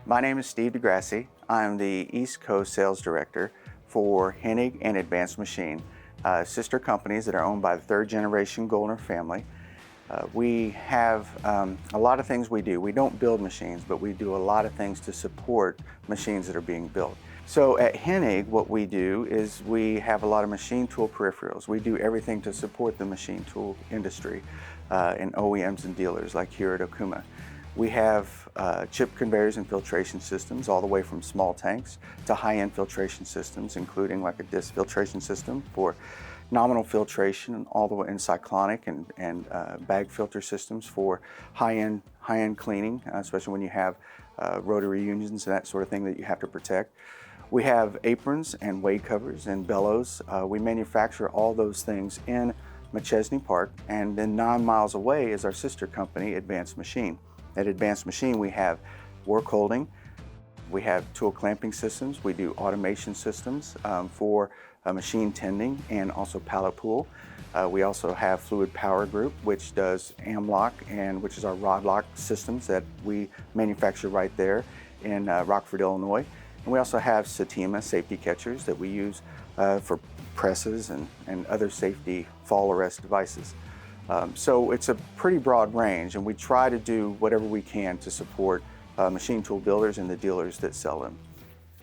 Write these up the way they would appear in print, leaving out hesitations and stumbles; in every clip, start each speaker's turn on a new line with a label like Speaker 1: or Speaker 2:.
Speaker 1: My name is Steve DeGrassi. I'm the East Coast Sales Director for Hennig and Advanced Machine, sister companies that are owned by the third generation Goldner family. We have a lot of things we do. We don't build machines, but we do a lot of things to support machines that are being built. So at Hennig, what we do is we have a lot of machine tool peripherals. We do everything to support the machine tool industry and OEMs and dealers like here at Okuma. We have chip conveyors and filtration systems all the way from small tanks to high-end filtration systems, including like a disc filtration system for nominal filtration, all the way in cyclonic and bag filter systems for high-end cleaning, especially when you have rotary unions and that sort of thing that you have to protect. We have aprons and wade covers and bellows. We manufacture all those things in McChesney Park, and then 9 miles away is our sister company, Advanced Machine. At Advanced Machine, we have work holding, we have tool clamping systems, we do automation systems for machine tending and also pallet pool. We also have Fluid Power Group, which does Amlock, and which is our rod lock systems that we manufacture right there in Rockford, Illinois. And we also have Satima safety catchers that we use for presses and other safety fall arrest devices. So it's a pretty broad range, and we try to do whatever we can to support machine tool builders and the dealers that sell them.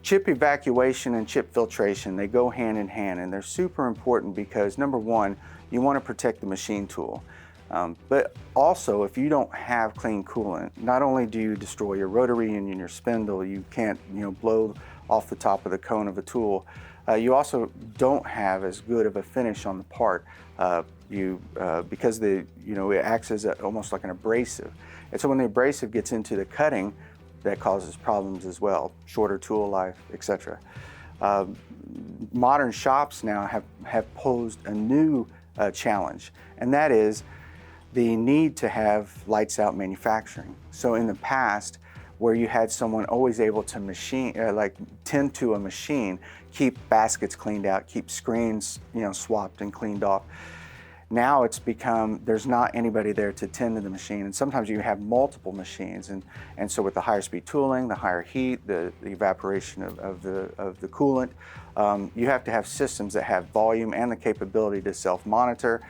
Speaker 1: Chip evacuation and chip filtration, they go hand in hand, and they're super important because number one, you want to protect the machine tool. But also, if you don't have clean coolant, not only do you destroy your rotary union, your spindle, you can't blow off the top of the cone of a tool, you also don't have as good of a finish on the part. Because it acts as almost like an abrasive. And so when the abrasive gets into the cutting, that causes problems as well, shorter tool life, etc. Modern shops now have posed a new challenge, and that is the need to have lights out manufacturing. So in the past, where you had someone always able to tend to a machine, keep baskets cleaned out, keep screens swapped and cleaned off. Now it's become, there's not anybody there to tend to the machine, and sometimes you have multiple machines, and so with the higher speed tooling, the higher heat, the evaporation of the coolant, you have to have systems that have volume and the capability to self-monitor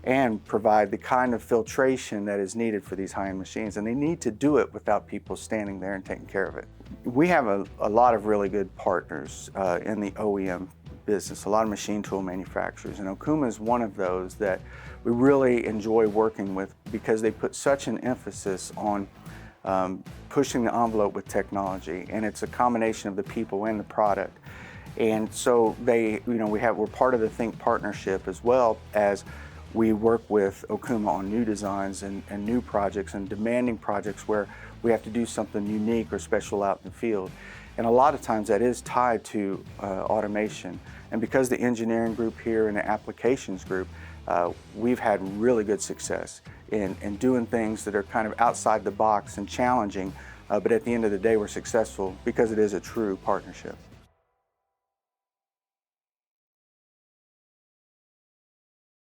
Speaker 1: and provide the kind of filtration that is needed for these high-end machines, and they need to do it without people standing there and taking care of it. We have a lot of really good partners in the OEM business, a lot of machine tool manufacturers, and Okuma is one of those that we really enjoy working with because they put such an emphasis on pushing the envelope with technology, and it's a combination of the people and the product. And so we're part of the Think partnership, as well as we work with Okuma on new designs and new projects and demanding projects where we have to do something unique or special out in the field. And a lot of times that is tied to automation. And because the engineering group here and the applications group, we've had really good success in doing things that are kind of outside the box and challenging, but at the end of the day we're successful because it is a true partnership.